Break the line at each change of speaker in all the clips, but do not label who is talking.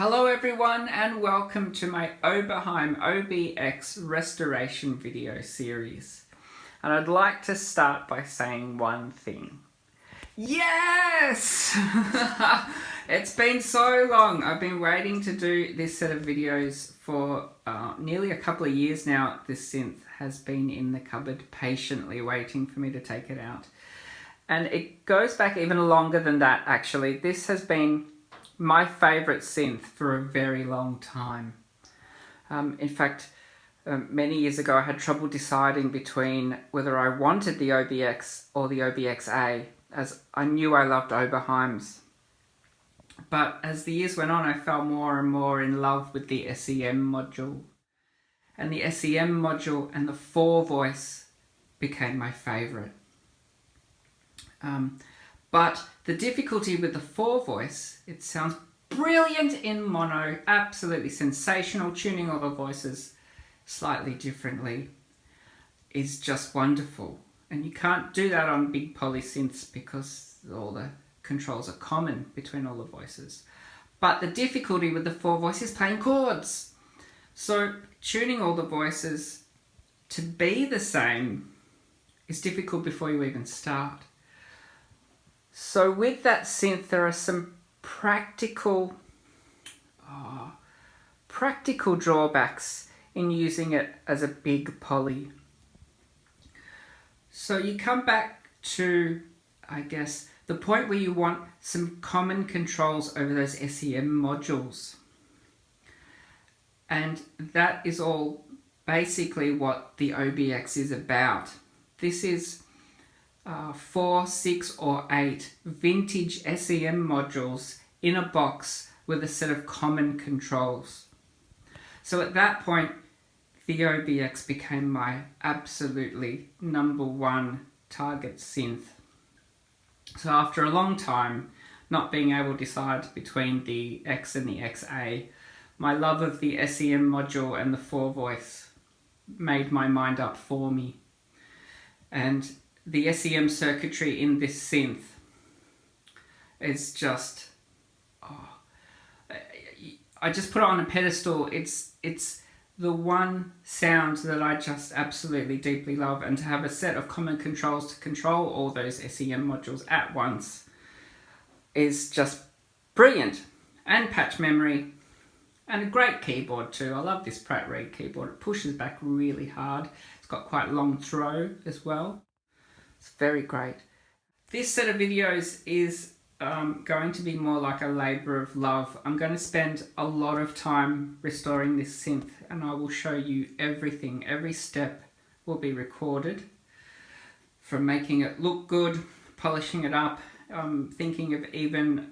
Hello everyone and welcome to my Oberheim OBX restoration video series. And I'd like to start by saying one thing. Yes! It's been so long. I've been waiting to do this set of videos for nearly a couple of years now. This synth has been in the cupboard patiently waiting for me to take it out. And it goes back even longer than that actually. This has been my favourite synth for a very long time. In fact, many years ago I had trouble deciding between whether I wanted the OBX or the OBXA, as I knew I loved Oberheims. But as the years went on, I fell more and more in love with the SEM module. And the SEM module and the 4-voice became my favourite. But the difficulty with the 4-voice, it sounds brilliant in mono, absolutely sensational, tuning all the voices slightly differently is just wonderful. And you can't do that on big poly synths because all the controls are common between all the voices. But the difficulty with the 4-voice is playing chords. So tuning all the voices to be the same is difficult before you even start. So with that synth, there are some practical drawbacks in using it as a big poly. So you come back to, I guess, the point where you want some common controls over those SEM modules. And that is all basically what the OBX is about. This is 4, 6 or 8 vintage SEM modules in a box with a set of common controls. So at that point, the OBX became my absolutely #1 target synth. So after a long time not being able to decide between the X and the XA, my love of the SEM module and the 4-voice made my mind up for me. And the SEM circuitry in this synth is just, I just put it on a pedestal. It's the one sound that I just absolutely deeply love, and to have a set of common controls to control all those SEM modules at once is just brilliant. And patch memory, and a great keyboard too. I love this Pratt Reed keyboard. It pushes back really hard. It's got quite a long throw as well. It's very great. This set of videos is going to be more like a labour of love. I'm going to spend a lot of time restoring this synth, and I will show you everything. Every step will be recorded, from making it look good, polishing it up, thinking of even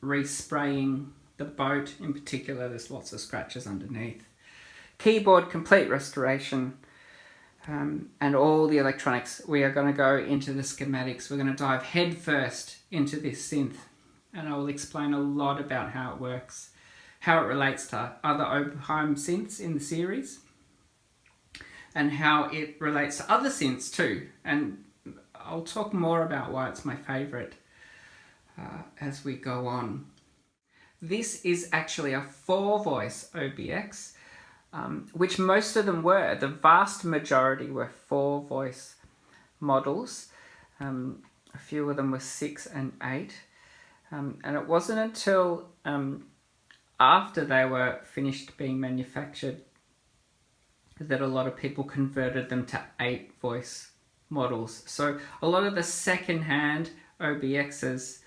respraying the boat in particular. There's lots of scratches underneath. Keyboard, complete restoration. And all the electronics. We are going to go into the schematics. We're going to dive head first into this synth, and I will explain a lot about how it works, how it relates to other Oberheim synths in the series, and how it relates to other synths too. And I'll talk more about why it's my favourite as we go on. This is actually a 4-voice OBX. Which most of them were. The vast majority were 4-voice models. A few of them were 6 and 8. And it wasn't until after they were finished being manufactured that a lot of people converted them to 8-voice models. So a lot of the second-hand OBXs,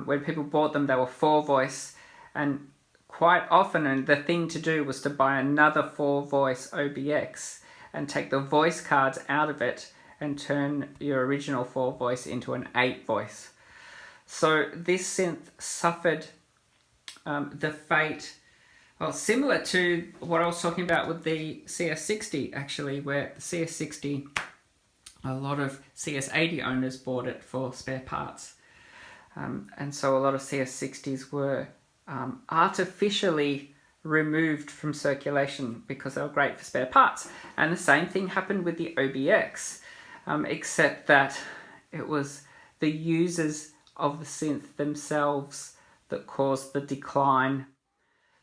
when people bought them, they were 4-voice, and quite often, and the thing to do was to buy another 4-voice OBX and take the voice cards out of it and turn your original 4-voice into an 8-voice. So this synth suffered the fate, well, similar to what I was talking about with the CS60 actually, where the CS60, a lot of CS80 owners bought it for spare parts. And so a lot of CS60s were artificially removed from circulation because they were great for spare parts. And the same thing happened with the OBX, except that it was the users of the synth themselves that caused the decline.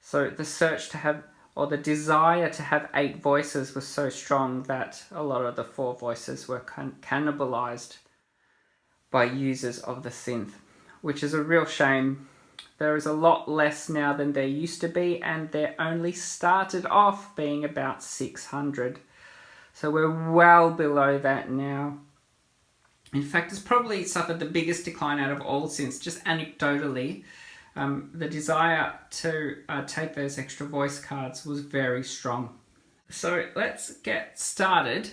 So the search to have, or the desire to have 8 voices was so strong that a lot of the 4 voices were cannibalized by users of the synth, which is a real shame. There is a lot less now than there used to be, and they only started off being about 600. So we're well below that now. In fact, it's probably suffered the biggest decline out of all synths, just anecdotally. The desire to take those extra voice cards was very strong. So let's get started.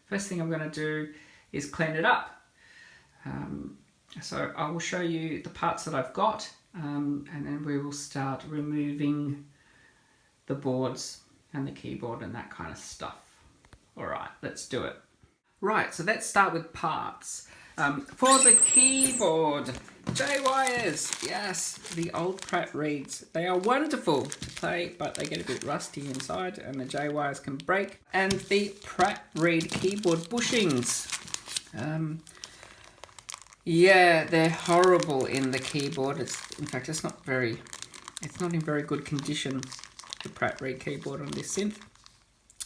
First thing I'm going to do is clean it up. So I will show you the parts that I've got, and then we will start removing the boards and the keyboard and that kind of stuff. Alright, let's do it. Right, so let's start with parts. For the keyboard, J-wires, yes, the old Pratt Reeds. They are wonderful to play, but they get a bit rusty inside and the J-wires can break. And the Pratt Reed keyboard bushings. Yeah, they're horrible in the keyboard. In fact, it's not in very good condition, the Pratt Reed keyboard on this synth.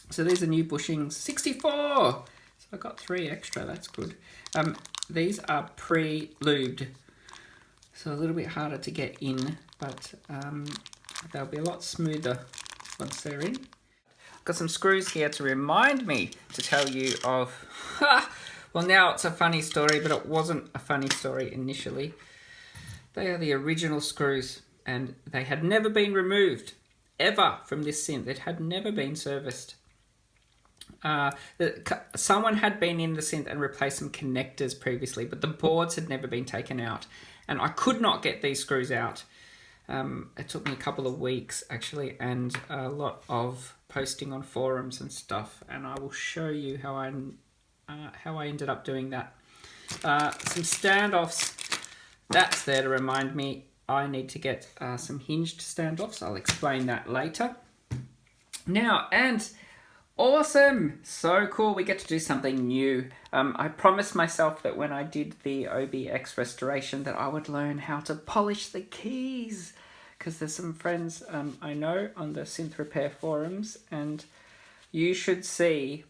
So these are new bushings, 64! So I got 3 extra, that's good. These are pre-lubed, so a little bit harder to get in, but they'll be a lot smoother once they're in. I've got some screws here to remind me to tell you of... Well, now it's a funny story, but it wasn't a funny story initially. They are the original screws, and they had never been removed, ever, from this synth. It had never been serviced. Someone had been in the synth and replaced some connectors previously, but the boards had never been taken out, and I could not get these screws out. It took me a couple of weeks, actually, and a lot of posting on forums and stuff, and I will show you how I ended up doing that. Some standoffs, that's there to remind me I need to get some hinged standoffs. I'll explain that later. Now, and awesome, so cool, we get to do something new. I promised myself that when I did the OBX restoration that I would learn how to polish the keys, because there's some friends I know on the synth repair forums, and you should see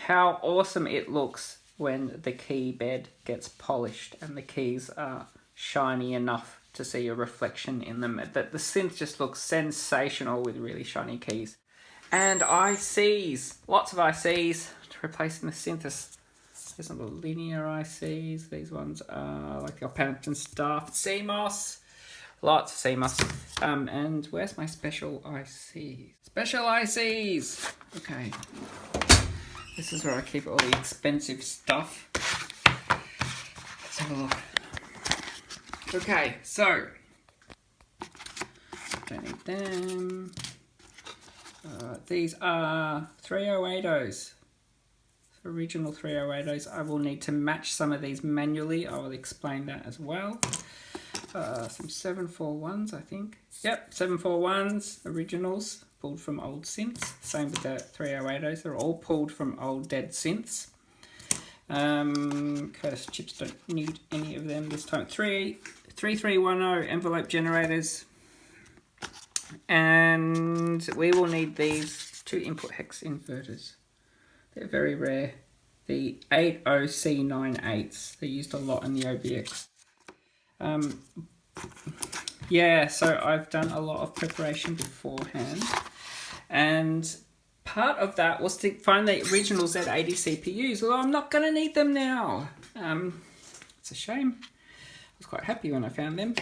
how awesome it looks when the key bed gets polished and the keys are shiny enough to see a reflection in them. The synth just looks sensational with really shiny keys. And ICs, lots of ICs to replace in the synth. There's some of the linear ICs. These ones are like the Oberheim staff CMOS. Lots of CMOS. And where's my special ICs? Special ICs! Okay. This is where I keep all the expensive stuff. Let's have a look. Okay, so don't need them. These are 308s. Original 308s. I will need to match some of these manually. I will explain that as well. Some 741s, I think. Yep, 741s, originals. Pulled from old synths. Same with the 308s. They're all pulled from old dead synths. Curtis chips don't need any of them this time. 3310 envelope generators. And we will need these 2 input hex inverters. They're very rare. The 80C98s. They're used a lot in the OBX. Yeah, so I've done a lot of preparation beforehand. And part of that was to find the original Z80 CPUs. Although I'm not going to need them now. It's a shame. I was quite happy when I found them.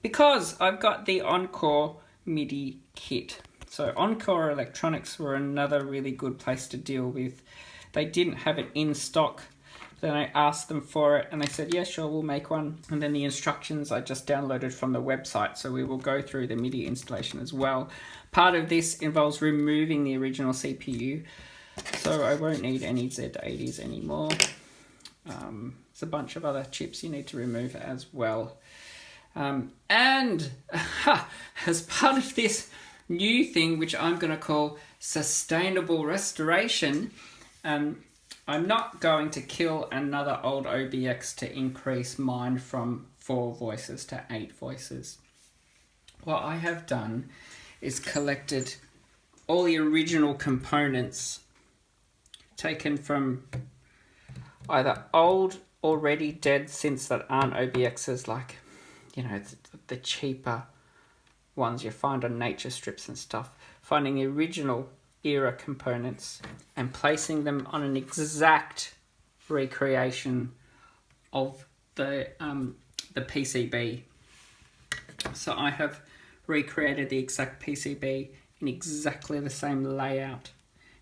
Because I've got the Encore MIDI kit. So Encore Electronics were another really good place to deal with. They didn't have it in stock. Then I asked them for it and they said, yeah, sure, we'll make one. And then the instructions I just downloaded from the website. So we will go through the MIDI installation as well. Part of this involves removing the original CPU. So I won't need any Z80s anymore. There's a bunch of other chips you need to remove as well. And as part of this new thing, which I'm going to call sustainable restoration, I'm not going to kill another old OBX to increase mine from 4 voices to 8 voices. what I have done is collected all the original components taken from either old, already dead synths that aren't OBXs, like, you know, the cheaper ones you find on nature strips and stuff, finding the original era components and placing them on an exact recreation of the PCB. So I have recreated the exact PCB in exactly the same layout,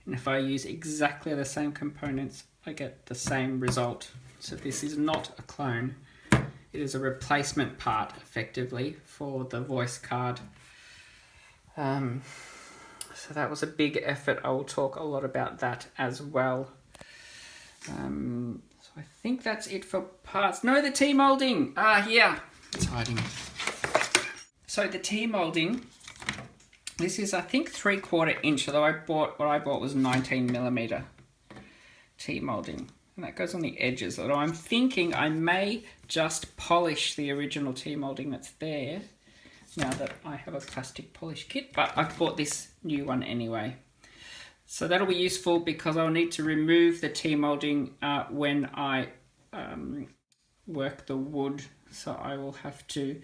and if I use exactly the same components, I get the same result. So this is not a clone, it is a replacement part effectively for the voice card. So that was a big effort. I will talk a lot about that as well. So I think that's it for parts. No, the T-molding. Here. It's hiding. So the T-molding, this is, I think, 3/4 inch, although what I bought was 19mm T-molding. And that goes on the edges, although I'm thinking I may just polish the original T-molding that's there now that I have a plastic polish kit, but I've bought this new one anyway. So that'll be useful because I'll need to remove the T-molding when I work the wood. So I will have to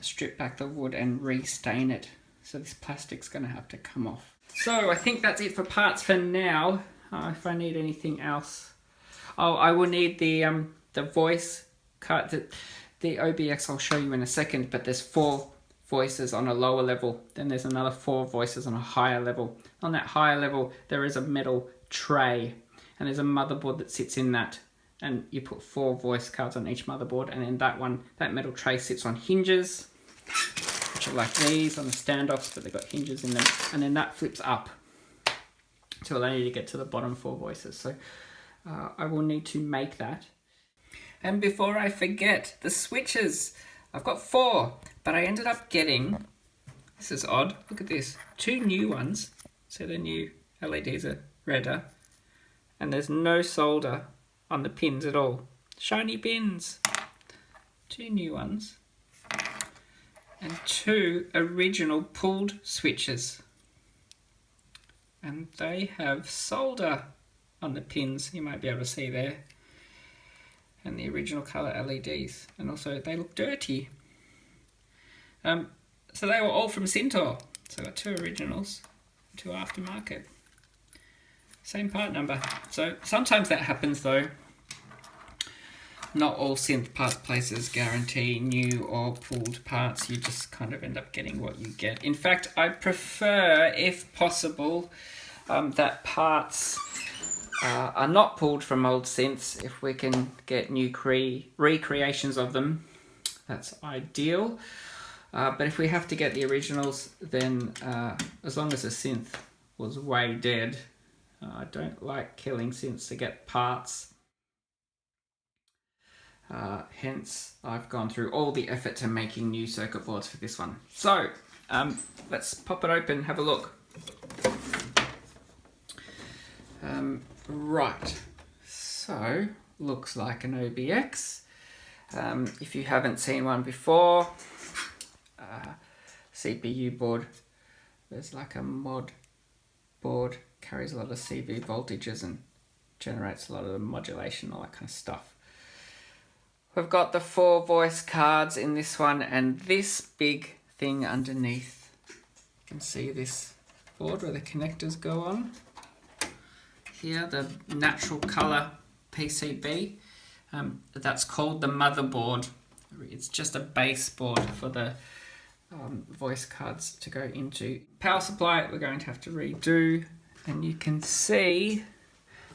strip back the wood and restain it. So this plastic's going to have to come off. So I think that's it for parts for now. If I need anything else, I will need the voice cut. The OBX I'll show you in a second, but there's 4 voices on a lower level. Then there's another 4 voices on a higher level. On that higher level, there is a metal tray, and there's a motherboard that sits in that. And you put 4 voice cards on each motherboard, and then that metal tray sits on hinges, which are like these on the standoffs, but they've got hinges in them. And then that flips up to allow you to get to the bottom 4 voices. So I will need to make that. And before I forget, the switches. I've got 4, but I ended up getting, this is odd, look at this, 2 new ones. So the new LEDs are redder, and there's no solder on the pins at all. Shiny pins. 2 new ones. And 2 original pulled switches. And they have solder on the pins, you might be able to see there. And the original colour LEDs. And also they look dirty. So they were all from Cintor. So I got 2 originals, 2 aftermarket. Same part number. So sometimes that happens though. Not all synth part places guarantee new or pulled parts. You just kind of end up getting what you get. In fact, I prefer, if possible, that parts are not pulled from old synths. If we can get new recreations of them, that's ideal. But if we have to get the originals, then as long as the synth was way dead, I don't like killing synths to get parts. Hence, I've gone through all the effort to making new circuit boards for this one. So, let's pop it open, have a look. Right, so looks like an OBX. If you haven't seen one before, CPU board, there's like a mod board, carries a lot of CV voltages and generates a lot of the modulation, all that kind of stuff. We've got the 4 voice cards in this one, and this big thing underneath. You can see this board where the connectors go on. Here, the natural colour PCB. That's called the motherboard. It's just a base board for the voice cards to go into. Power supply we're going to have to redo, and you can see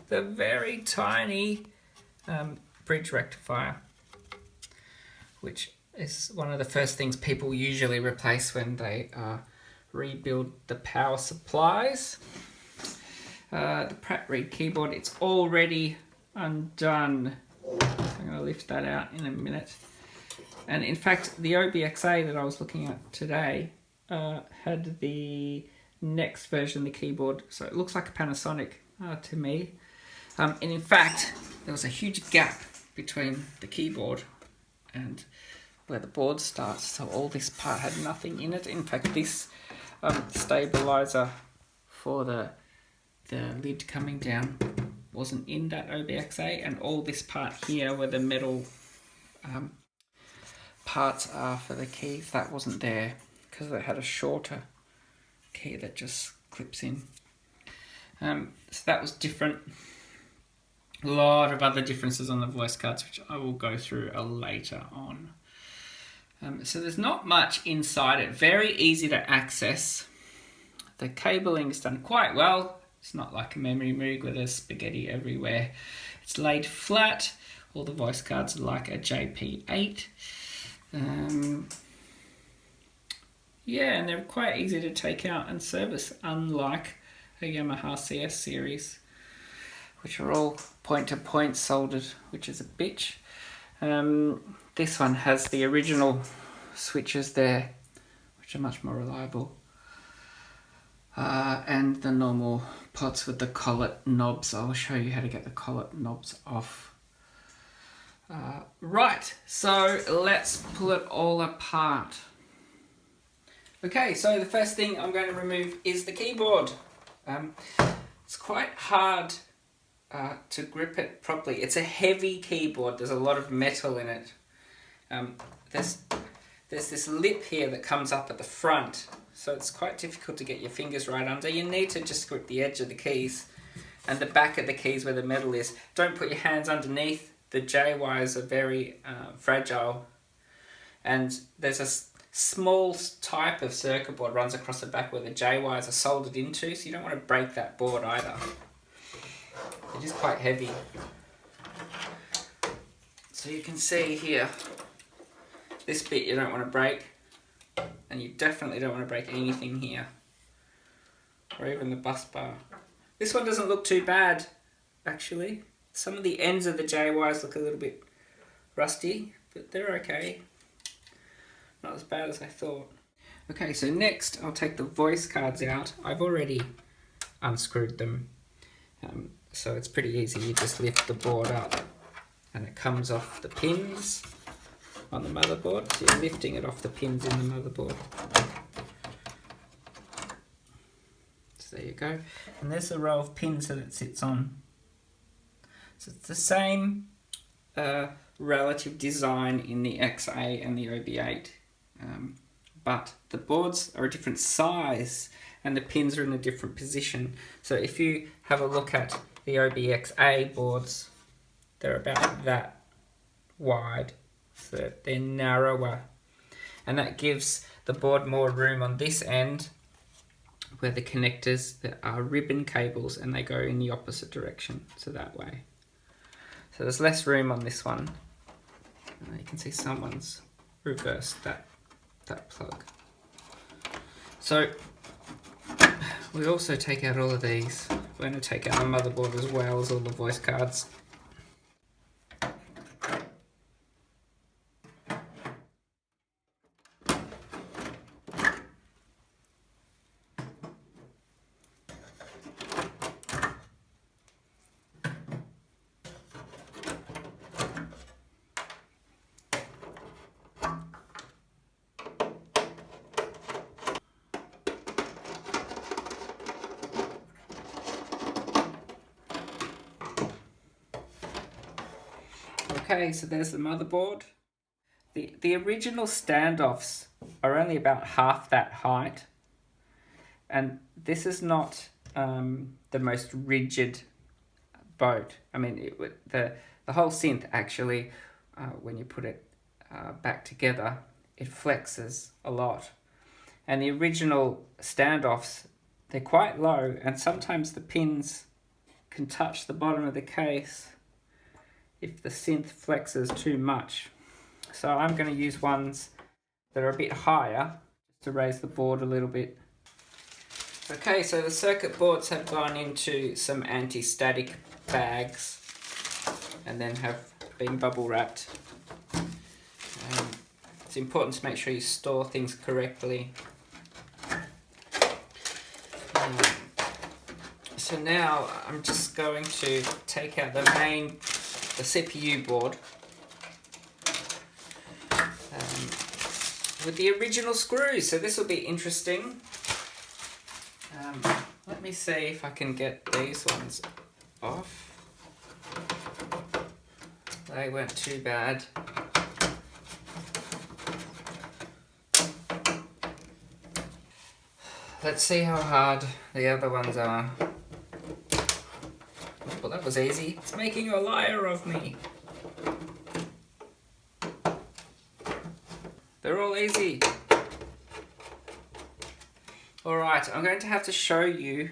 the very tiny bridge rectifier, which is one of the first things people usually replace when they rebuild the power supplies. The Pratt Reed keyboard, it's already undone. I'm going to lift that out in a minute. And in fact, the OBXA that I was looking at today had the next version of the keyboard, so it looks like a Panasonic to me. And in fact, there was a huge gap between the keyboard and where the board starts. So all this part had nothing in it. In fact, this stabilizer for the lid coming down wasn't in that OBXA, and all this part here where the metal parts are for the keys, that wasn't there because they had a shorter key that just clips in. So that was different. A lot of other differences on the voice cards, which I will go through later on. So there's not much inside it. Very easy to access. The cabling is done quite well. It's not like a memory moog where there's spaghetti everywhere. It's laid flat. All the voice cards are like a JP8. Yeah, and they're quite easy to take out and service, unlike a Yamaha CS series, which are all point-to-point soldered, which is a bitch. This one has the original switches there, which are much more reliable. And the normal pots with the collet knobs. I'll show you how to get the collet knobs off. Right, so let's pull it all apart. Okay, so the first thing I'm going to remove is the keyboard. It's quite hard to grip it properly. It's a heavy keyboard. There's a lot of metal in it. There's this lip here that comes up at the front, so it's quite difficult to get your fingers right under. You need to just grip the edge of the keys and the back of the keys where the metal is. Don't put your hands underneath. The J wires are very fragile, and there's a small type of circuit board runs across the back where the J wires are soldered into, so you don't want to break that board either. It is quite heavy. So you can see here, this bit you don't want to break, and you definitely don't want to break anything here, or even the bus bar. This one doesn't look too bad, actually. Some of the ends of the J wires look a little bit rusty, but they're okay. Not as bad as I thought. Okay, so next I'll take the voice cards out. I've already unscrewed them, so it's pretty easy. You just lift the board up and it comes off the pins on the motherboard. So you're lifting it off the pins in the motherboard. So there you go. And there's the row of pins that it sits on. So it's the same relative design in the XA and the OB8. But the boards are a different size and the pins are in a different position. So if you have a look at the OBXA boards, they're about that wide, so they're narrower, and that gives the board more room on this end where the connectors that are ribbon cables and they go in the opposite direction, so that way. So there's less room on this one. You can see someone's reversed that plug. So we also take out all of these. We're going to take out the motherboard as well as all the voice cards. Okay, so there's the motherboard. The original standoffs are only about half that height, and this is not the most rigid boat. I mean, the whole synth actually, when you put it back together, it flexes a lot. And the original standoffs, they're quite low, and sometimes the pins can touch the bottom of the case if the synth flexes too much. So I'm going to use ones that are a bit higher to raise the board a little bit. Okay, so the circuit boards have gone into some anti-static bags and then have been bubble wrapped. It's important to make sure you store things correctly. So now I'm just going to take out the CPU board. with the original screws. So this will be interesting. Let me see if I can get these ones off. They weren't too bad. Let's see how hard the other ones are. Well, that was easy. It's making a liar of me. They're all easy. Alright, I'm going to have to show you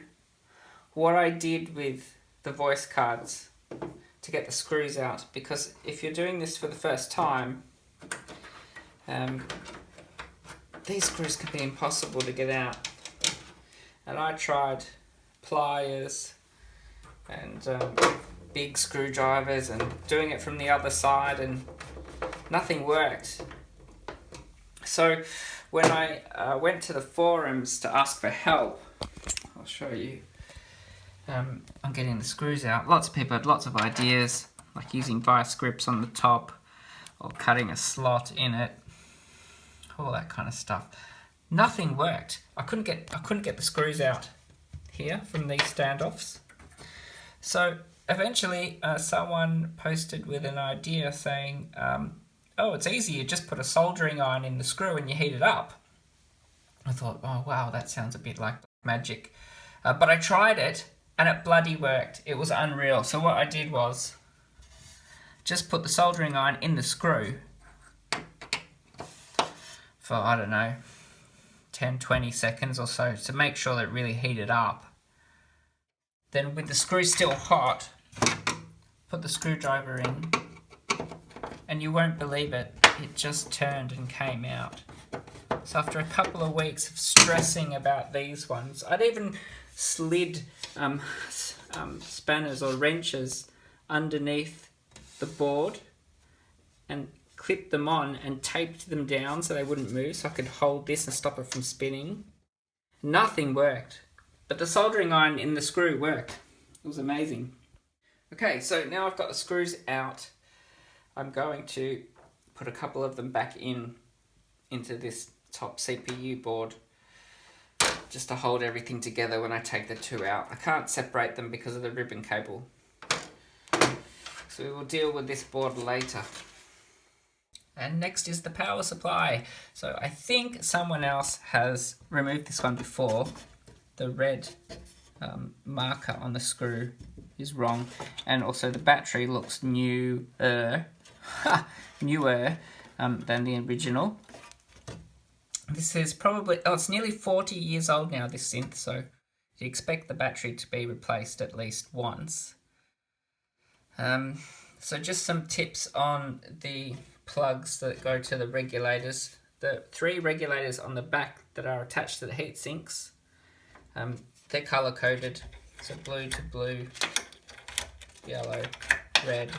what I did with the voice cards to get the screws out, because if you're doing this for the first time, these screws can be impossible to get out. And I tried pliers and big screwdrivers and doing it from the other side, and nothing worked. So when I went to the forums to ask for help, I'll show you. I'm getting the screws out. Lots of people had lots of ideas, like using vice grips on the top or cutting a slot in it, all that kind of stuff. Nothing worked. I couldn't get the screws out here from these standoffs. So eventually someone posted with an idea saying, oh, it's easy, you just put a soldering iron in the screw and you heat it up. I thought, oh wow, that sounds a bit like magic. But I tried it and it bloody worked. It was unreal. So what I did was just put the soldering iron in the screw for, I don't know, 10-20 seconds or so to make sure that it really heated up. Then with the screw still hot, put the screwdriver in, and you won't believe it, it just turned and came out. So after a couple of weeks of stressing about these ones, I'd even slid spanners or wrenches underneath the board and clipped them on and taped them down so they wouldn't move, so I could hold this and stop it from spinning. Nothing worked, but the soldering iron in the screw worked. It was amazing. Okay, so now I've got the screws out. I'm going to put a couple of them back into this top CPU board just to hold everything together when I take the two out. I can't separate them because of the ribbon cable. So we will deal with this board later. And next is the power supply. So I think someone else has removed this one before. The red marker on the screw is wrong, and also the battery looks newer than the original. This is probably, it's nearly 40 years old now, this synth, so you expect the battery to be replaced at least once. So just some tips on the plugs that go to the regulators. The 3 regulators on the back that are attached to the heat sinks, they're color coded, so blue to blue, yellow, red.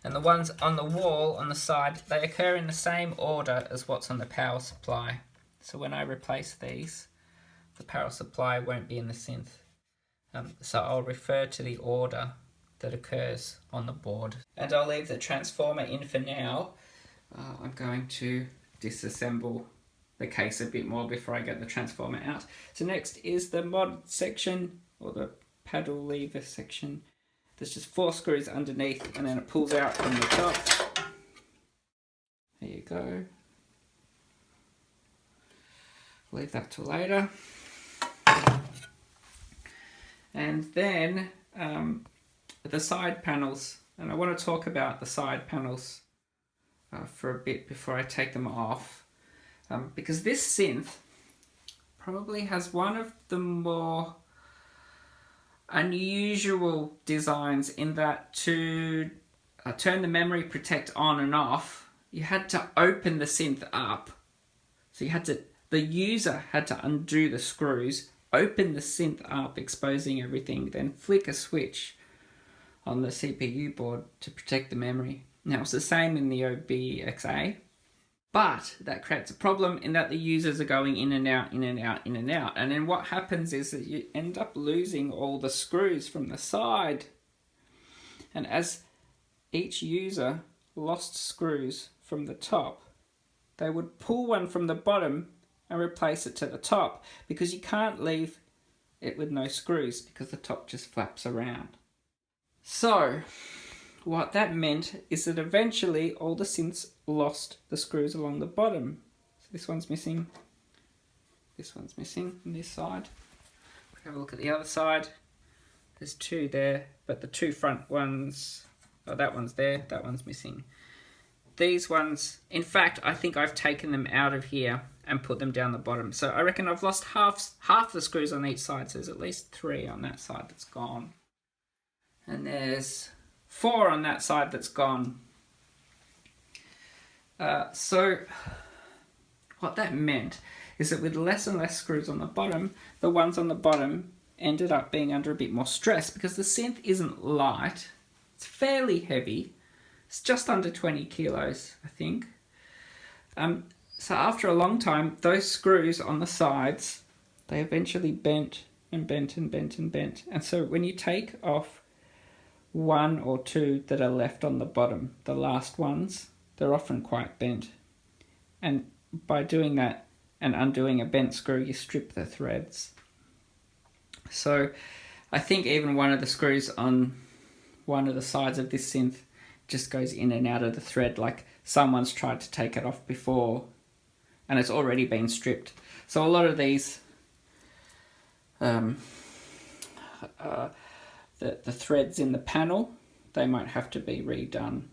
And the ones on the wall on the side, they occur in the same order as what's on the power supply. So when I replace these, the power supply won't be in the synth. So I'll refer to the order that occurs on the board. And I'll leave the transformer in for now. I'm going to disassemble the case a bit more before I get the transformer out. So next is the mod section, or the paddle lever section. There's just 4 screws underneath and then it pulls out from the top. There you go. Leave that till later. And then the side panels, and I want to talk about the side panels for a bit before I take them off, because this synth probably has one of the more unusual designs in that to turn the memory protect on and off, you had to open the synth up. So the user had to undo the screws, open the synth up, exposing everything, then flick a switch on the CPU board to protect the memory. Now it's the same in the OBXA, but that creates a problem in that the users are going in and out, in and out, in and out. And then what happens is that you end up losing all the screws from the side. And as each user lost screws from the top, they would pull one from the bottom and replace it to the top, because you can't leave it with no screws because the top just flaps around. So what that meant is that eventually all the synths lost the screws along the bottom. So this one's missing, this one's missing on this side. Have a look at the other side. There's two there, but the two front ones, oh, that one's there, that one's missing. These ones, in fact, I think I've taken them out of here and put them down the bottom. So I reckon I've lost half the screws on each side. So there's at least 3 on that side that's gone. And there's 4 on that side that's gone. So what that meant is that with less and less screws on the bottom, the ones on the bottom ended up being under a bit more stress, because the synth isn't light. It's fairly heavy. It's just under 20 kilos, I think. So after a long time, those screws on the sides, they eventually bent and bent and bent and bent. And so when you take off 1 or 2 that are left on the bottom, the last ones, they're often quite bent. And by doing that and undoing a bent screw, you strip the threads. So I think even one of the screws on one of the sides of this synth just goes in and out of the thread, like someone's tried to take it off before and it's already been stripped. So a lot of these, the threads in the panel, they might have to be redone.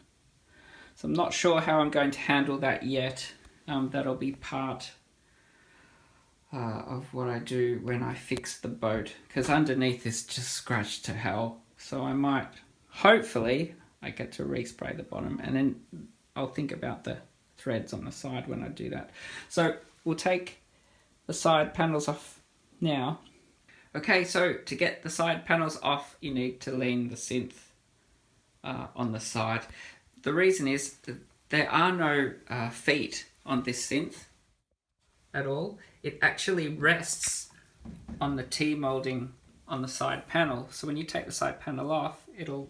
So I'm not sure how I'm going to handle that yet. That'll be part of what I do when I fix the boat, because underneath is just scratched to hell. So I might, hopefully, I get to respray the bottom, and then I'll think about the threads on the side when I do that. So we'll take the side panels off now. Okay, so to get the side panels off, you need to lean the synth on the side. The reason is that there are no feet on this synth at all. It actually rests on the T-molding on the side panel. So when you take the side panel off, it'll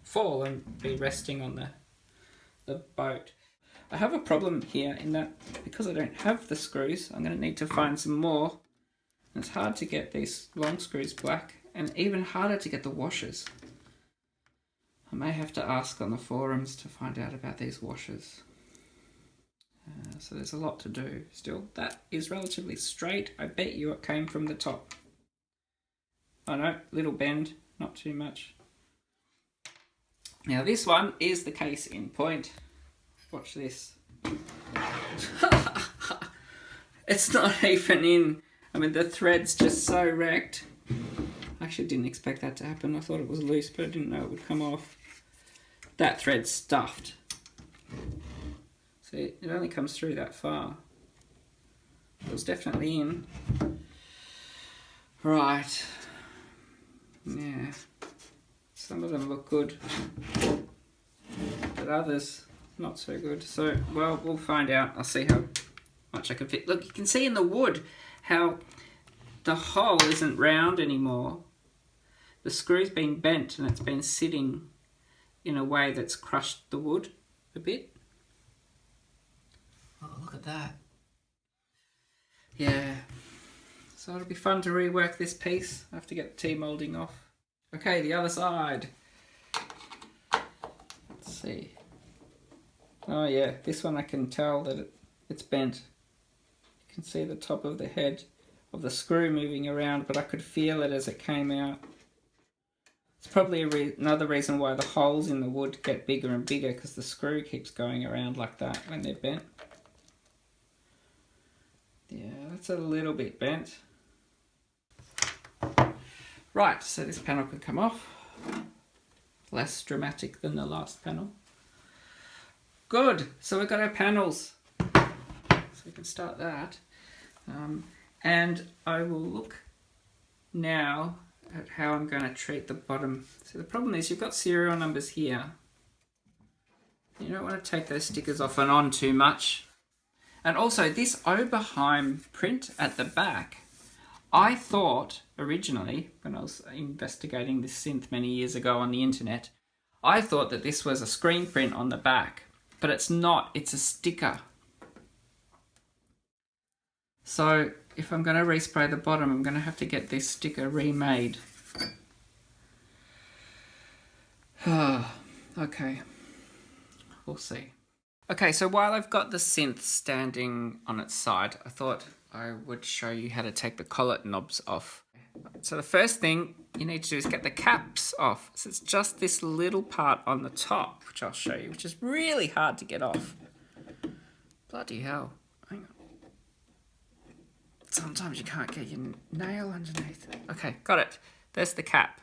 fall and be resting on the boat. I have a problem here in that because I don't have the screws, I'm going to need to find some more. And it's hard to get these long screws black, and even harder to get the washers. I may have to ask on the forums to find out about these washers. So there's a lot to do still. That is relatively straight. I bet you it came from the top. Oh no, little bend, not too much. Now this one is the case in point. Watch this. It's not even in. I mean, the thread's just so wrecked. I actually didn't expect that to happen. I thought it was loose, but I didn't know it would come off. That thread's stuffed. See, it only comes through that far. It was definitely in. Right. Yeah. Some of them look good, but others not so good. So, well, we'll find out. I'll see how much I can fit. Look, you can see in the wood how the hole isn't round anymore. The screw's been bent and it's been sitting in a way that's crushed the wood a bit. Oh, look at that. Yeah. So it'll be fun to rework this piece. I have to get the T-moulding off. Okay, the other side. Let's see. Oh yeah, this one I can tell that it's bent. You can see the top of the head of the screw moving around, but I could feel it as it came out. It's probably another reason why the holes in the wood get bigger and bigger, because the screw keeps going around like that when they're bent. Yeah, that's a little bit bent. Right, so this panel could come off. Less dramatic than the last panel. Good, so we've got our panels. So we can start that. And I will look now at how I'm going to treat the bottom. So the problem is you've got serial numbers here. You don't want to take those stickers off and on too much. And also this Oberheim print at the back, I thought originally, when I was investigating this synth many years ago on the internet, I thought that this was a screen print on the back, but it's not, it's a sticker. So if I'm going to respray the bottom, I'm going to have to get this sticker remade. Okay, we'll see. Okay, so while I've got the synth standing on its side, I thought I would show you how to take the collet knobs off. So the first thing you need to do is get the caps off. So it's just this little part on the top, which I'll show you, which is really hard to get off. Bloody hell. Hang on. Sometimes you can't get your nail underneath. Okay, got it. There's the cap.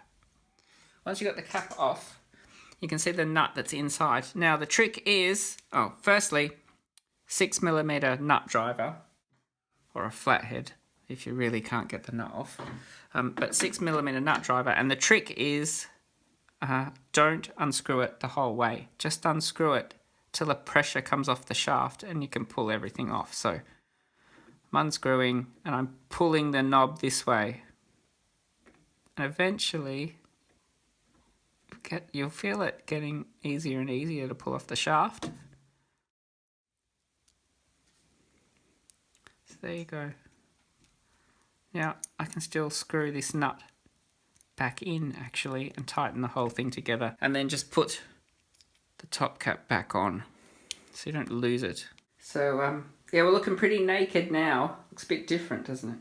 Once you got the cap off, you can see the nut that's inside. Now the trick is, firstly, 6mm nut driver, or a flathead, if you really can't get the nut off. But 6mm nut driver, and the trick is don't unscrew it the whole way. Just unscrew it till the pressure comes off the shaft and you can pull everything off. So I'm unscrewing and I'm pulling the knob this way. And eventually you'll feel it getting easier and easier to pull off the shaft. So there you go. Now I can still screw this nut back in actually and tighten the whole thing together, and then just put the top cap back on so you don't lose it. So yeah, we're looking pretty naked now. Looks a bit different, doesn't it?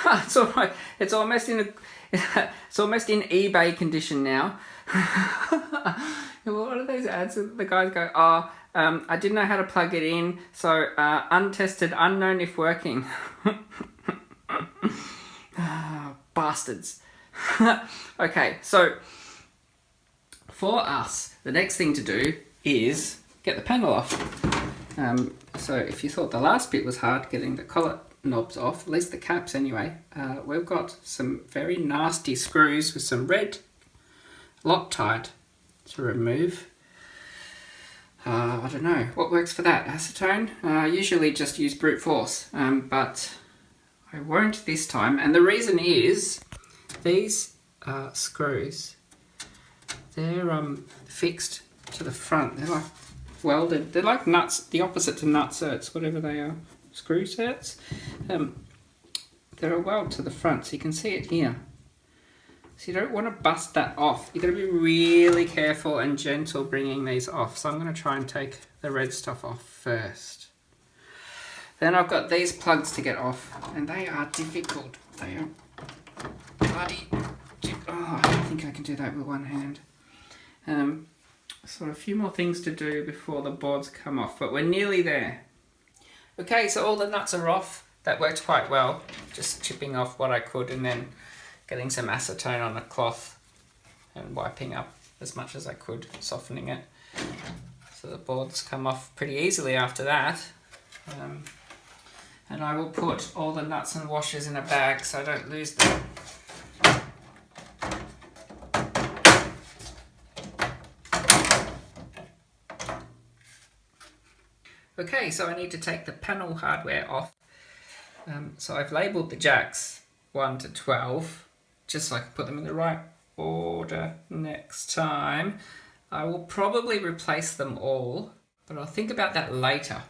It's all right. It's almost in eBay condition now. What are those ads that the guys go, I didn't know how to plug it in, so untested, unknown if working. Bastards. Okay, so for us, the next thing to do is get the panel off. So if you thought the last bit was hard, getting the collet knobs off, at least the caps anyway, we've got some very nasty screws with some red Loctite to remove. I don't know what works for that. Acetone? Usually just use brute force, but I won't this time, and the reason is these screws, they're fixed to the front. They're like welded. They're like nuts, the opposite to nut certs, whatever they are, screw certs. They're a weld to the front, so you can see it here. So you don't want to bust that off. You've got to be really careful and gentle bringing these off. So I'm going to try and take the red stuff off first. Then I've got these plugs to get off, and they are difficult. They are bloody... Oh, I don't think I can do that with one hand. So a few more things to do before the boards come off, but we're nearly there. Okay, so all the nuts are off. That worked quite well. Just chipping off what I could and then getting some acetone on a cloth and wiping up as much as I could, softening it. So the boards come off pretty easily after that. And I will put all the nuts and washers in a bag so I don't lose them. Okay, so I need to take the panel hardware off. So I've labelled the jacks 1 to 12, just so I can put them in the right order next time. I will probably replace them all, but I'll think about that later.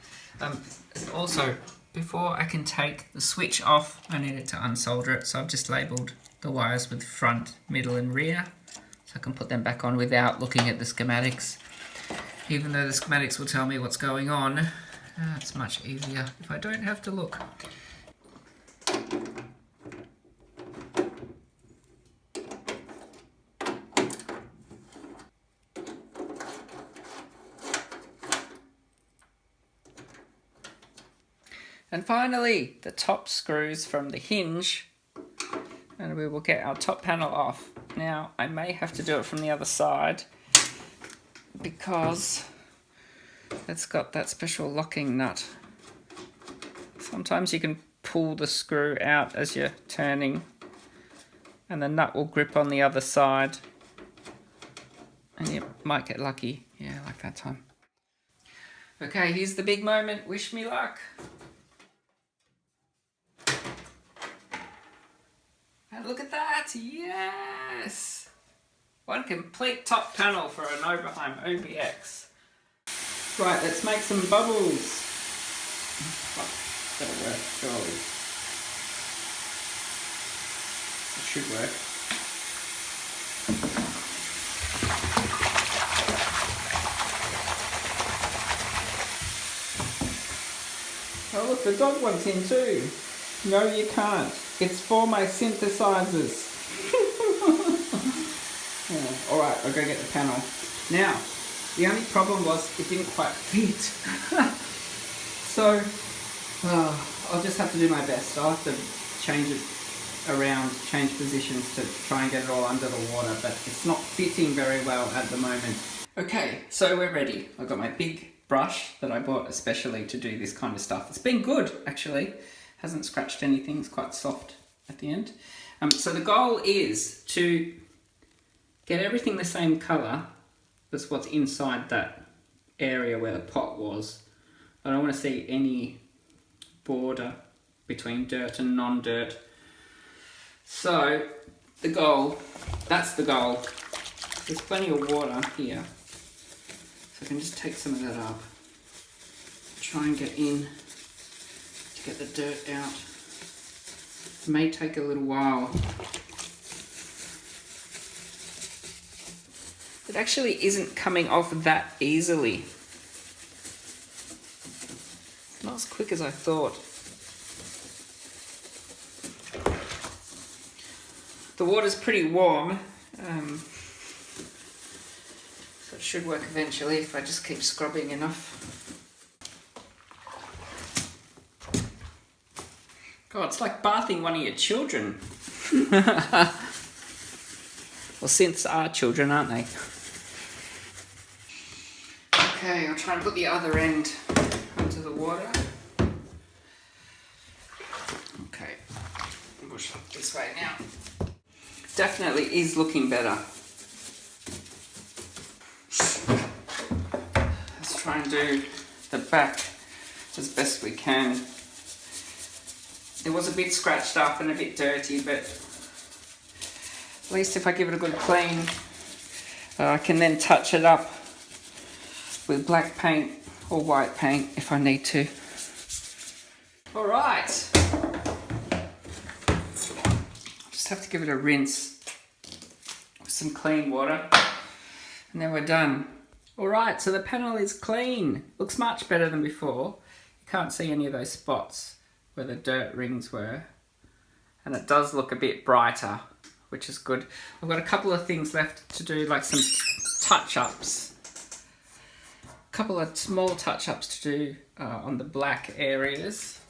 Also, before I can take the switch off, I needed to unsolder it, so I've just labelled the wires with front, middle and rear, so I can put them back on without looking at the schematics. Even though the schematics will tell me what's going on, it's much easier if I don't have to look. And finally, the top screws from the hinge, and we will get our top panel off. Now, I may have to do it from the other side because it's got that special locking nut. Sometimes you can pull the screw out as you're turning and the nut will grip on the other side and you might get lucky. Yeah, like that time. Okay, here's the big moment. Wish me luck. And look at that, yes! One complete top panel for an Oberheim OBX. Right, let's make some bubbles. Oh, that'll work, surely. should work. Oh look, the dog wants in too. No, you can't. It's for my synthesizers. Yeah, alright, I'll go get the panel. Now, the only problem was it didn't quite fit. So, I'll just have to do my best. I'll have to change it around, change positions to try and get it all under the water, but it's not fitting very well at the moment. Okay, so we're ready. I've got my big brush that I bought especially to do this kind of stuff. It's been good, actually. Hasn't scratched anything, it's quite soft at the end. So the goal is to get everything the same colour as what's inside that area where the pot was. I don't want to see any border between dirt and non-dirt. So the goal, that's the goal. There's plenty of water here. So I can just take some of that up. Try and get in to get the dirt out. It may take a little while. It actually isn't coming off that easily. Not as quick as I thought. The water's pretty warm, so it should work eventually if I just keep scrubbing enough. God, it's like bathing one of your children. Well, synths are children, aren't they? Okay, I'll try and put the other end into the water. Okay, push up this way now. Definitely is looking better. Let's try and do the back as best we can. It was a bit scratched up and a bit dirty, but at least if I give it a good clean, I can then touch it up with black paint or white paint if I need to. All right. Just have to give it a rinse with some clean water and then we're done. All right, so the panel is clean. Looks much better than before. You can't see any of those spots where the dirt rings were. And it does look a bit brighter, which is good. I've got a couple of things left to do, like some touch-ups. A couple of small touch-ups to do on the black areas,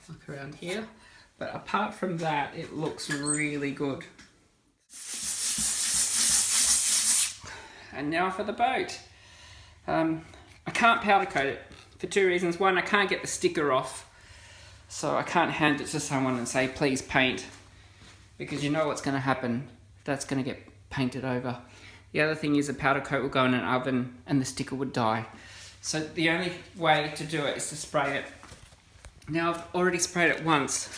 like around here. But apart from that, it looks really good. And now for the boat. I can't powder coat it for two reasons. One, I can't get the sticker off. So I can't hand it to someone and say, please paint, because you know what's going to happen. That's going to get painted over. The other thing is a powder coat will go in an oven and the sticker would die. So the only way to do it is to spray it. Now I've already sprayed it once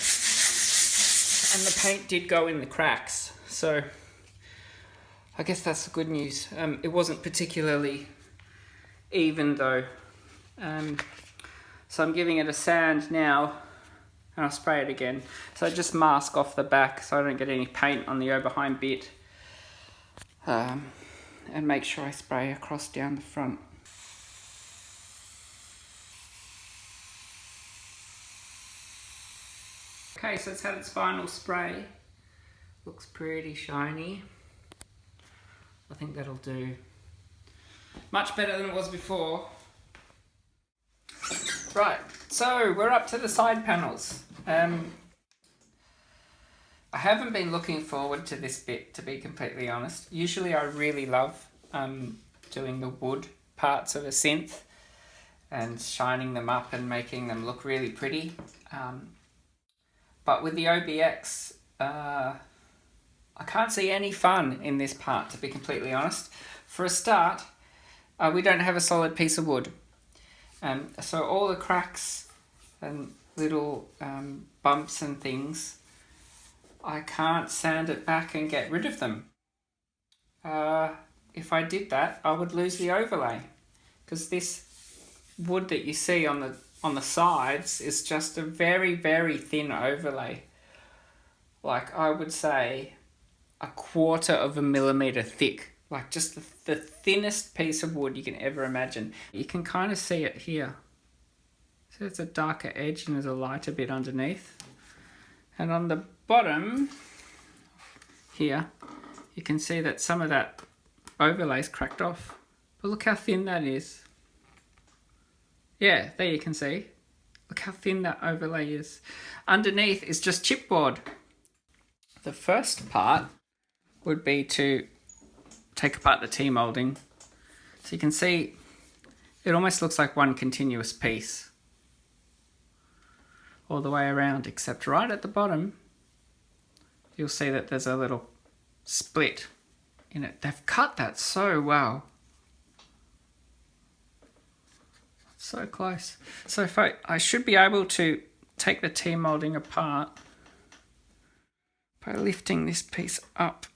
and the paint did go in the cracks. So I guess that's the good news. It wasn't particularly even though. So I'm giving it a sand now. And I'll spray it again. So I just mask off the back so I don't get any paint on the Oberheim bit. And make sure I spray across down the front. Okay, so it's had its final spray. Looks pretty shiny. I think that'll do. Much better than it was before. Right, so we're up to the side panels. I haven't been looking forward to this bit, to be completely honest. Usually I really love doing the wood parts of a synth and shining them up and making them look really pretty. But with the OBX, I can't see any fun in this part, to be completely honest. For a start, we don't have a solid piece of wood. So all the cracks and little bumps and things, I can't sand it back and get rid of them. If I did that, I would lose the overlay, because this wood that you see on the sides is just a very, very thin overlay. Like, I would say 1/4 millimeter thick, like just the thinnest piece of wood you can ever imagine. You can kind of see it here. So it's a darker edge and there's a lighter bit underneath. And on the bottom here, you can see that some of that overlay's cracked off. But look how thin that is. Yeah, there you can see. Look how thin that overlay is. Underneath is just chipboard. The first part would be to take apart the T-molding. So you can see it almost looks like one continuous piece all the way around, except right at the bottom you'll see that there's a little split in it. They've cut that so well. So close. So if I should be able to take the T-molding apart by lifting this piece up.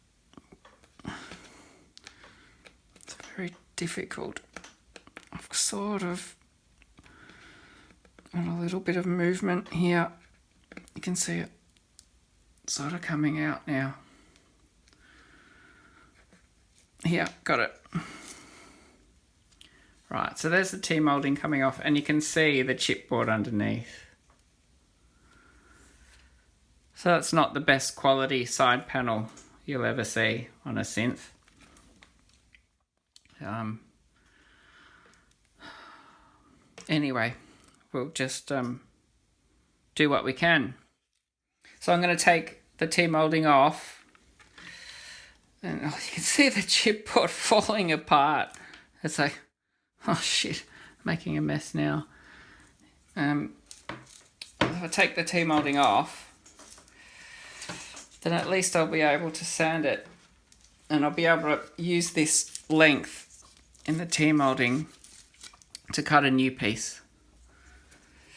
It's very difficult. I've sort of got a little bit of movement here. You can see it sort of coming out now. Here, got it. Right, so there's the T-molding coming off, and you can see the chipboard underneath. So that's not the best quality side panel you'll ever see on a synth. Anyway, we'll just do what we can. So I'm going to take the T-molding off, and you can see the chipboard falling apart. It's like, oh shit, making a mess now. If I take the T-molding off, then at least I'll be able to sand it, and I'll be able to use this length in the T-molding to cut a new piece.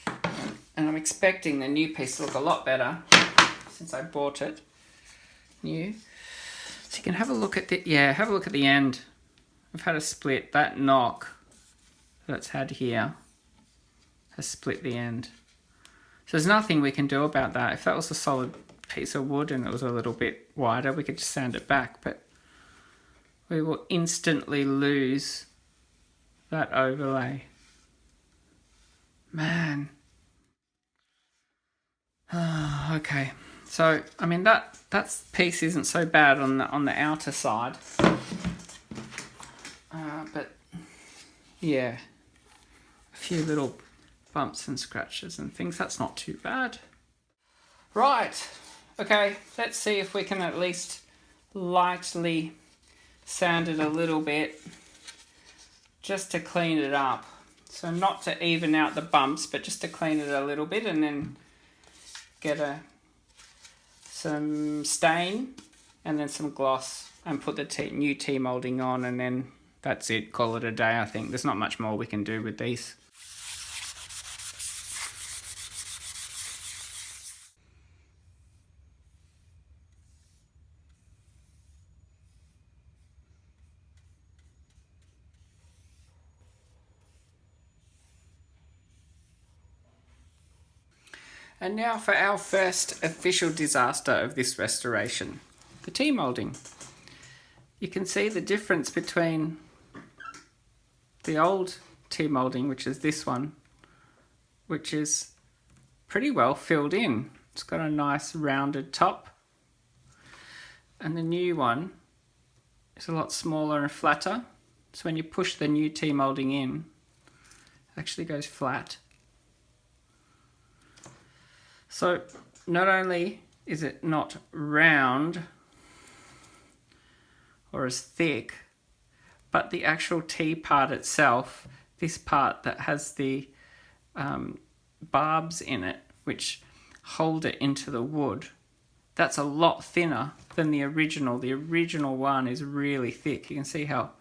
And I'm expecting the new piece to look a lot better since I bought it new. So you can have a look at the, have a look at the end. I've had a split. That knock that's had here has split the end. So there's nothing we can do about that. If that was a solid piece of wood and it was a little bit wider, we could just sand it back, but we will instantly lose that overlay. Man. Okay. So, I mean, that piece isn't so bad on the outer side. But yeah, a few little bumps and scratches and things. That's not too bad. Right. Okay, let's see if we can at least lightly sand it a little bit just to clean it up. So not to even out the bumps, but just to clean it a little bit, and then get some stain and then some gloss and put the new T-molding on, and then that's it. Call it a day, I think. There's not much more we can do with these. And now for our first official disaster of this restoration, the T-molding. You can see the difference between the old T-molding, which is this one, which is pretty well filled in. It's got a nice rounded top. And the new one is a lot smaller and flatter. So when you push the new T-molding in, it actually goes flat. So not only is it not round or as thick, but the actual T part itself, this part that has the barbs in it, which hold it into the wood, that's a lot thinner than the original. The original one is really thick. You can see how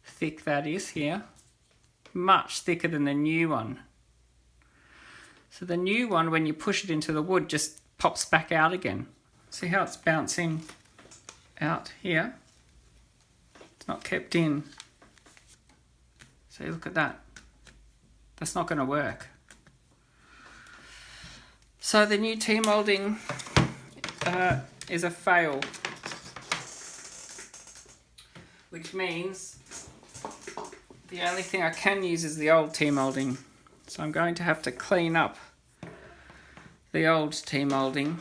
thick that is here. Much thicker than the new one. So the new one, when you push it into the wood, just pops back out again. See how it's bouncing out here? It's not kept in. So look at that. That's not going to work. So the new T-molding is a fail. which means the only thing I can use is the old T-moulding. So I'm going to have to clean up the old T-moulding,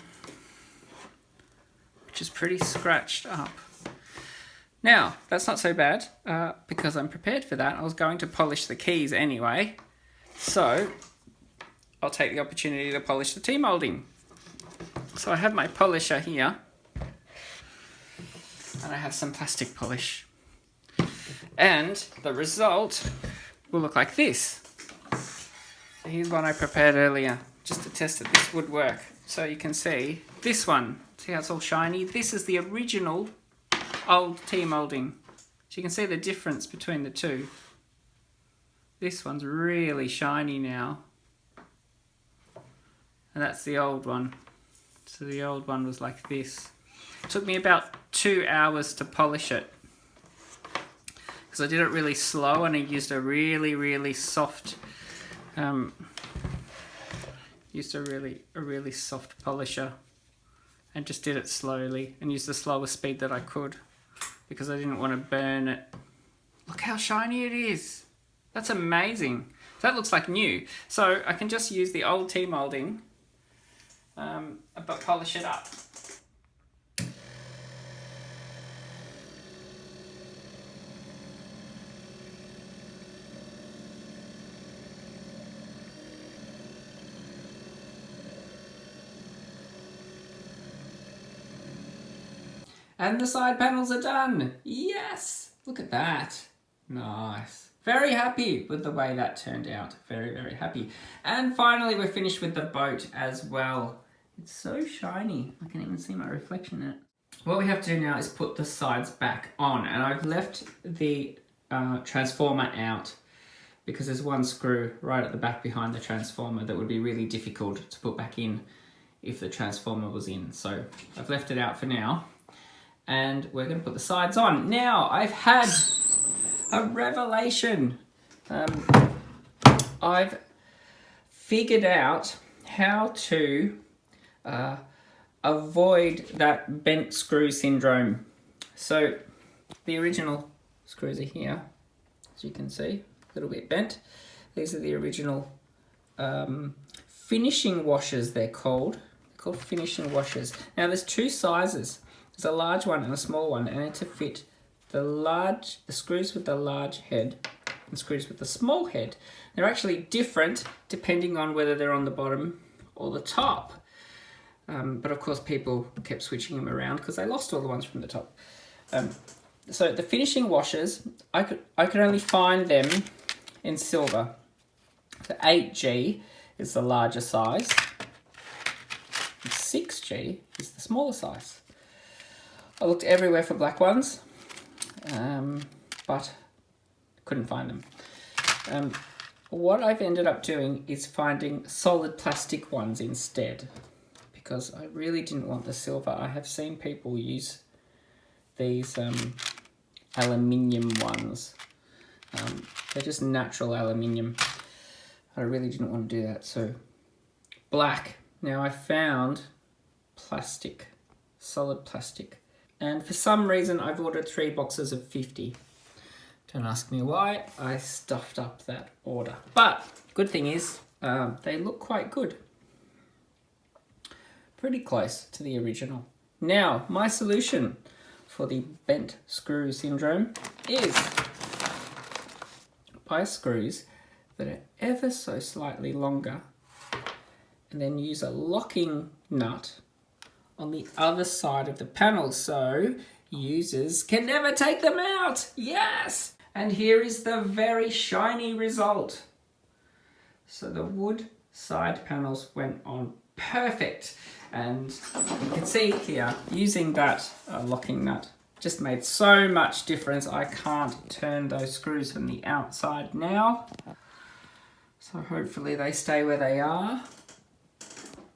which is pretty scratched up. Now, that's not so bad, because I'm prepared for that. I was going to polish the keys anyway, so I'll take the opportunity to polish the T-moulding. So I have my polisher here, and I have some plastic polish. And the result will look like this. So here's one I prepared earlier, just to test that this would work. So you can see this one, see how it's all shiny? This is the original old T-moulding. So you can see the difference between the two. This one's really shiny now. And that's the old one. So the old one was like this. It took me about 2 hours to polish it, because I did it really slow and I used a really soft really soft polisher, and just did it slowly and used the slowest speed that I could because I didn't want to burn it. Look how shiny it is. That's amazing. That looks like new. So I can just use the old T-moulding but polish it up. And the side panels are done. Yes! Look at that. Nice. Very happy with the way that turned out. Very happy. And finally, we're finished with the boat as well. It's so shiny. I can even see my reflection in it. What we have to do now is put the sides back on. And I've left the transformer out because there's one screw right at the back behind the transformer that would be really difficult to put back in if the transformer was in. So I've left it out for now. And we're going to put the sides on. Now, I've had a revelation. I've figured out how to avoid that bent screw syndrome. So, the original screws are here, as you can see, a little bit bent. These are the original finishing washers, they're called. They're called finishing washers. Now, there's two sizes. There's a large one and a small one, and to fit the screws with the large head and screws with the small head. They're actually different depending on whether they're on the bottom or the top. But of course people kept switching them around because they lost all the ones from the top. So the finishing washers, I could only find them in silver. The 8G is the larger size. The 6G is the smaller size. I looked everywhere for black ones, but couldn't find them. What I've ended up doing is finding solid plastic ones instead, because I really didn't want the silver. I have seen people use these aluminium ones. They're just natural aluminium. I really didn't want to do that, so black. Now I found plastic, solid plastic. And for some reason, I've ordered 3 boxes of 50. Don't ask me why, I stuffed up that order. But good thing is, they look quite good. Pretty close to the original. Now, my solution for the bent screw syndrome is buy screws that are ever so slightly longer and then use a locking nut on the other side of the panel so users can never take them out. Yes! And here is the very shiny result. So the wood side panels went on perfect. And you can see here, using that locking nut just made so much difference. I can't turn those screws from the outside now. So hopefully they stay where they are.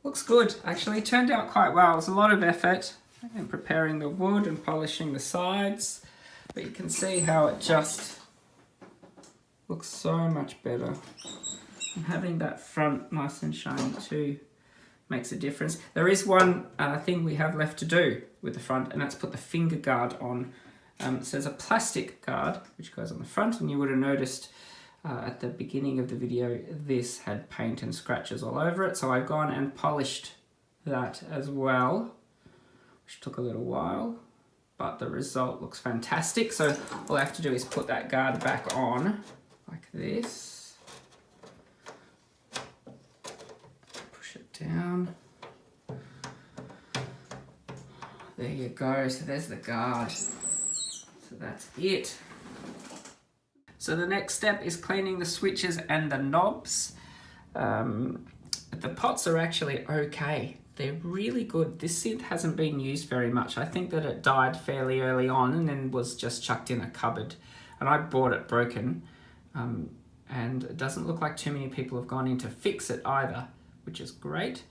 Looks good, actually. Turned out quite well. It was a lot of effort in preparing the wood and polishing the sides. But you can see how it just looks so much better. And having that front nice and shiny too makes a difference. There is one thing we have left to do with the front, and that's put the finger guard on So there's a plastic guard which goes on the front, and you would have noticed at the beginning of the video this had paint and scratches all over it. So I've gone and polished that as well, which took a little while, but the result looks fantastic. So all I have to do is put that guard back on like this. Push it down. There you go, so there's the guard. So that's it. So the next step is cleaning the switches and the knobs. The pots are actually okay. They're really good. This synth hasn't been used very much. I think that it died fairly early on and then was just chucked in a cupboard. And I bought it broken. And it doesn't look like too many people have gone in to fix it either, which is great.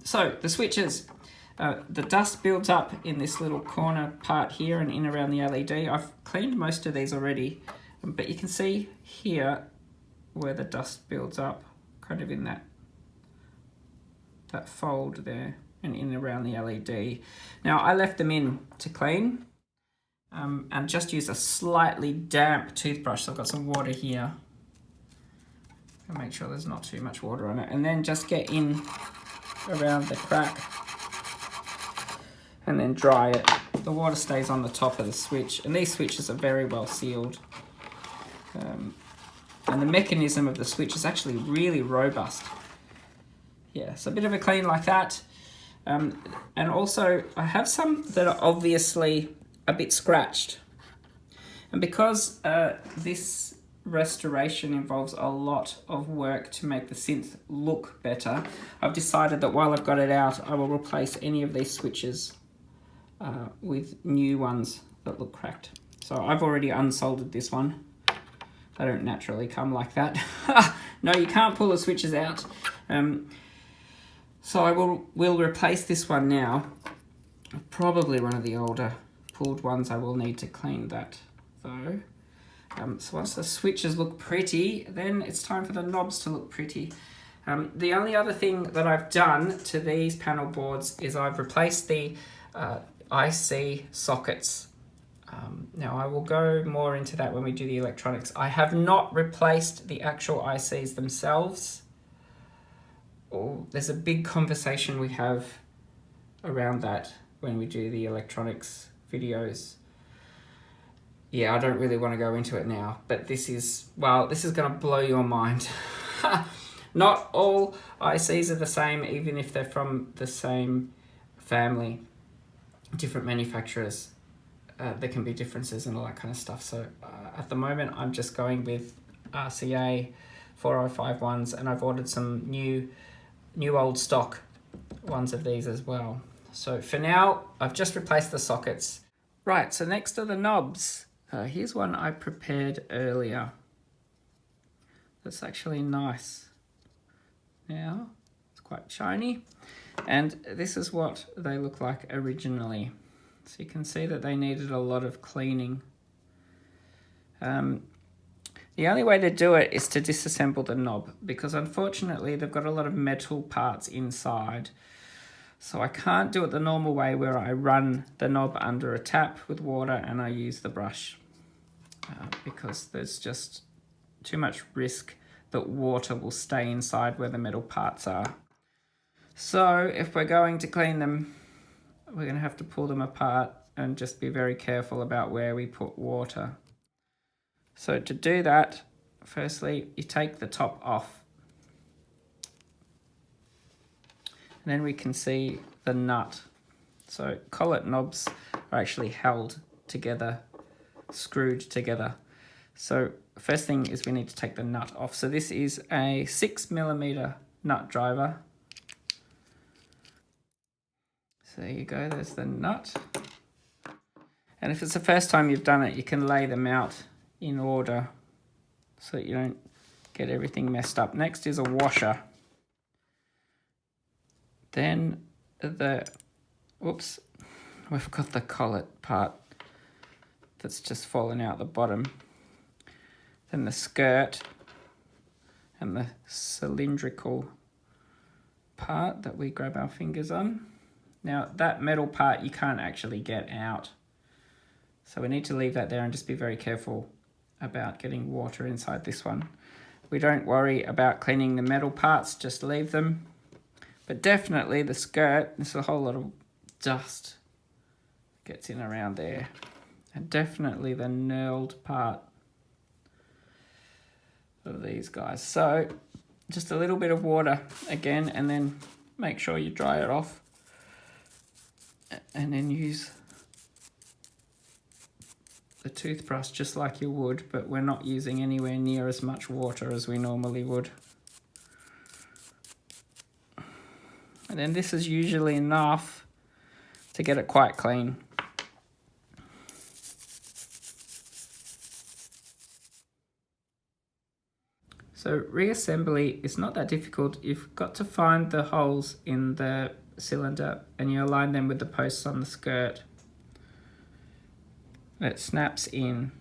So the switches, the dust builds up in this little corner part here and in around the LED. I've cleaned most of these already, but you can see here where the dust builds up, kind of in that fold there and in around the LED. Now I left them in to clean and just use a slightly damp toothbrush. So I've got some water here. And make sure there's not too much water on it. And then just get in around the crack and then dry it. The water stays on the top of the switch, and these switches are very well sealed. And the mechanism of the switch is actually really robust. Yeah, so a bit of a clean like that. And also I have some that are obviously a bit scratched. And because this restoration involves a lot of work to make the synth look better, I've decided that while I've got it out, I will replace any of these switches with new ones that look cracked. So I've already unsoldered this one. They don't naturally come like that. No, you can't pull the switches out. So I will replace this one now. Probably one of the older pulled ones. I will need to clean that though. So once the switches look pretty, then it's time for the knobs to look pretty. The only other thing that I've done to these panel boards is I've replaced the IC sockets. Now I will go more into that when we do the electronics. I have not replaced the actual ICs themselves. Oh, there's a big conversation we have around that when we do the electronics videos. Yeah, I don't really want to go into it now, but this is going to blow your mind. Not all ICs are the same, even if they're from the same family, different manufacturers. There can be differences and all that kind of stuff. So at the moment, I'm just going with RCA 405 ones, and I've ordered some new old stock ones of these as well. So for now, I've just replaced the sockets. Right, so next are the knobs. Here's one I prepared earlier. That's actually nice. Now, it's quite shiny. And this is what they look like originally. So you can see that they needed a lot of cleaning. The only way to do it is to disassemble the knob, because unfortunately they've got a lot of metal parts inside. So I can't do it the normal way where I run the knob under a tap with water and I use the brush, because there's just too much risk that water will stay inside where the metal parts are. So if we're going to clean them, we're going to have to pull them apart and just be very careful about where we put water. So to do that, firstly, you take the top off. And then we can see the nut. So collet knobs are actually held together, screwed together. So first thing is we need to take the nut off. So this is a 6mm nut driver. So there you go, there's the nut. And if it's the first time you've done it, you can lay them out in order so that you don't get everything messed up. Next is a washer. Then we've got the collet part that's just fallen out the bottom. Then the skirt and the cylindrical part that we grab our fingers on. Now that metal part you can't actually get out. So we need to leave that there and just be very careful about getting water inside this one. We don't worry about cleaning the metal parts, just leave them. But definitely the skirt, there's a whole lot of dust gets in around there. And definitely the knurled part of these guys. So just a little bit of water again, and then make sure you dry it off. And then use the toothbrush just like you would, but we're not using anywhere near as much water as we normally would. And then this is usually enough to get it quite clean. So reassembly is not that difficult. You've got to find the holes in the cylinder and you align them with the posts on the skirt. It snaps in.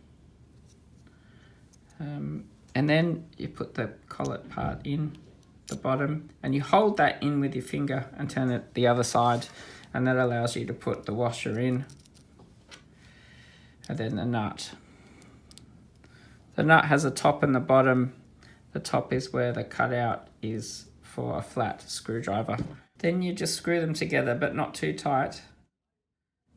And then you put the collet part in the bottom and you hold that in with your finger and turn it the other side, and that allows you to put the washer in. And then the nut. The nut has a top and the bottom. The top is where the cutout is for a flat screwdriver. Then you just screw them together, but not too tight.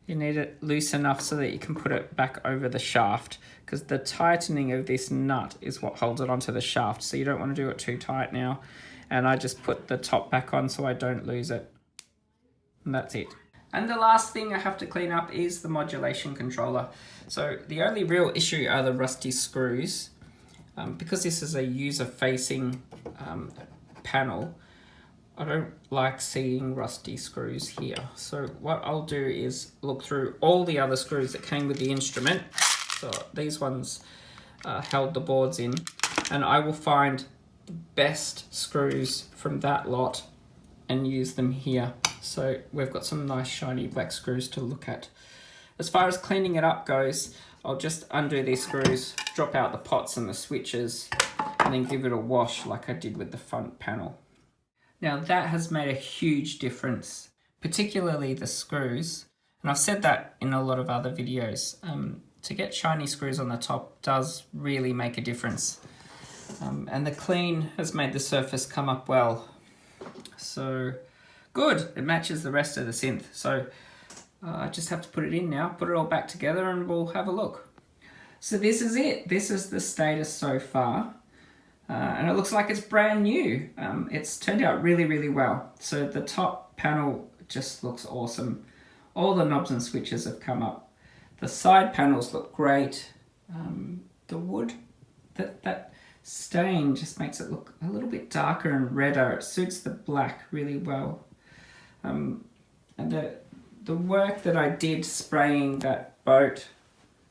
You need it loose enough so that you can put it back over the shaft, because the tightening of this nut is what holds it onto the shaft, so you don't want to do it too tight now. And I just put the top back on so I don't lose it. And that's it. And the last thing I have to clean up is the modulation controller. So the only real issue are the rusty screws. Because this is a user-facing panel, I don't like seeing rusty screws here. So what I'll do is look through all the other screws that came with the instrument. So these ones held the boards in, and I will find the best screws from that lot and use them here. So we've got some nice shiny black screws to look at. As far as cleaning it up goes, I'll just undo these screws, drop out the pots and the switches, and then give it a wash like I did with the front panel. Now that has made a huge difference, particularly the screws. And I've said that in a lot of other videos. To get shiny screws on the top does really make a difference. And the clean has made the surface come up well. So good, it matches the rest of the synth. So I just have to put it in now, put it all back together, and we'll have a look. So this is it. This is the status so far. And it looks like it's brand new. It's turned out really, really well. So the top panel just looks awesome. All the knobs and switches have come up. The side panels look great. The wood, that stain just makes it look a little bit darker and redder. It suits the black really well. And the work that I did spraying that boat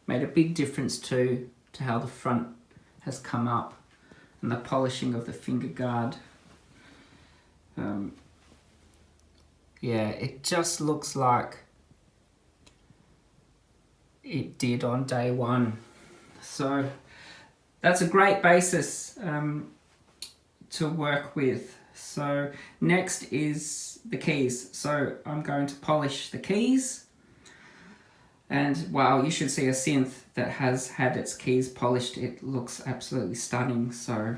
made a big difference too to how the front has come up, and the polishing of the finger guard. Yeah, it just looks like it did on day one. So that's a great basis to work with. So next is the keys. So I'm going to polish the keys. And wow, you should see a synth that has had its keys polished. It looks absolutely stunning. So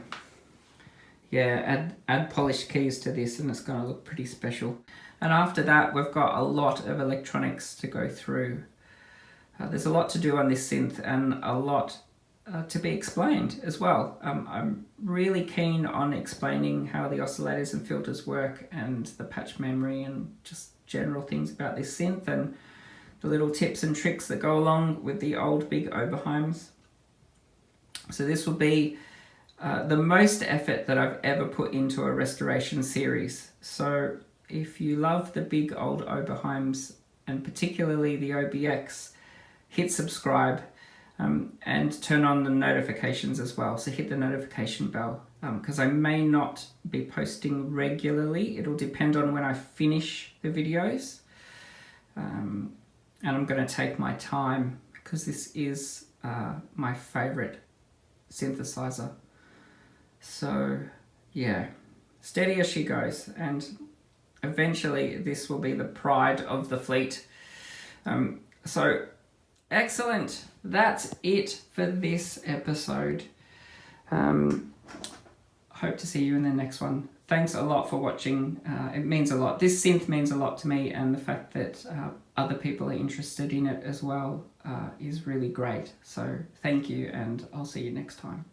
yeah, add polished keys to this and it's going to look pretty special. And after that, we've got a lot of electronics to go through. There's a lot to do on this synth and a lot to be explained as well. I'm really keen on explaining how the oscillators and filters work and the patch memory and just general things about this synth and the little tips and tricks that go along with the old big Oberheims. So this will be the most effort that I've ever put into a restoration series. So if you love the big old Oberheims and particularly the OBX, hit subscribe and turn on the notifications as well. So hit the notification bell because I may not be posting regularly. It'll depend on when I finish the videos. And I'm going to take my time because this is my favorite synthesizer. So yeah, steady as she goes, and eventually this will be the pride of the fleet. So Excellent. That's it for this episode. Hope to see you in the next one. Thanks a lot for watching. It means a lot. This synth means a lot to me, and the fact that other people are interested in it as well is really great. So thank you, and I'll see you next time.